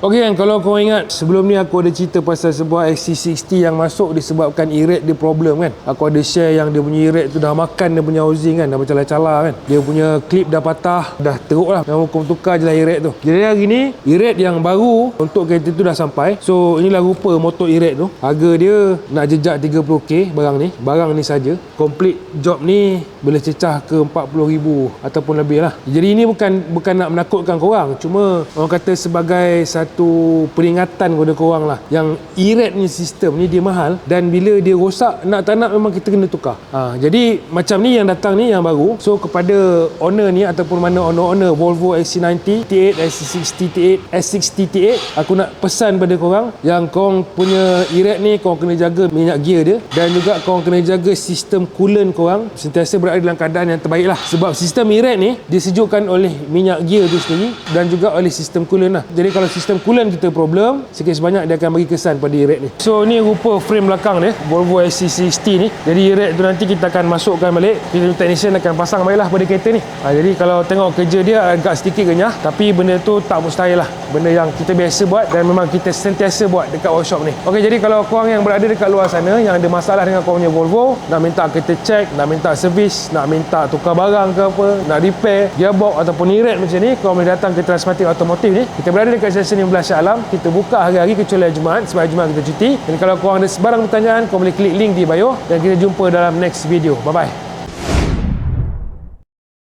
Okey kan, kalau kau ingat sebelum ni aku ada cerita pasal sebuah XC60 yang masuk disebabkan e-rate dia problem kan. Aku ada share yang dia punya e-rate tu dah makan dia punya housing kan, dah macam cala kan. Dia punya clip dah patah, dah teruk lah. Yang hukum tukar je lah e-rate tu. Jadi hari ni e-rate yang baru untuk kereta tu dah sampai. So inilah rupa motor e-rate tu. Harga dia nak jejak 30k barang ni. Barang ni saja. Complete job ni boleh cecah ke 40,000 ataupun lebih lah. Jadi ini bukan nak menakutkan korang. Cuma orang kata sebagai satu peringatan kepada korang lah, yang e-rate ni sistem ni dia mahal, dan bila dia rosak nak tak nak memang kita kena tukar. Jadi macam ni yang datang ni yang baru. So kepada owner ni ataupun mana owner Volvo XC90 T8, XC60 T8, S60 T8, aku nak pesan pada korang yang korang punya e-rate ni korang kena jaga minyak gear dia, dan juga korang kena jaga sistem coolant korang sentiasa berada dalam keadaan yang terbaik lah. Sebab sistem e-rate ni disejukkan oleh minyak gear tu sendiri dan juga oleh sistem coolant lah. Jadi kalau sistem coolant kita problem, sikit sebanyak dia akan bagi kesan pada e-rate ni. So ni rupa frame belakang dia Volvo XC60 ni. Jadi e-rate tu nanti kita akan masukkan balik, kita technician akan pasang balik lah pada kereta ni. Jadi kalau tengok kerja dia agak sedikit kenyah, tapi benda tu tak mustahil lah, benda yang kita biasa buat dan memang kita sentiasa buat dekat workshop ni. Okey, jadi kalau korang yang berada dekat luar sana yang ada masalah dengan korang punya Volvo, nak minta kita check, nak minta servis, nak minta tukar barang ke apa, nak repair gearbox ataupun e-rate macam ni, korang boleh datang ke Transmatic Automotive ni. Kita berada dekat stesen 15 Shah Alam. Kita buka hari-hari kecuali Jumaat, sebab Jumaat kita cuti. Dan kalau korang ada sebarang pertanyaan, korang boleh klik link di bio, dan kita jumpa dalam next video. Bye bye.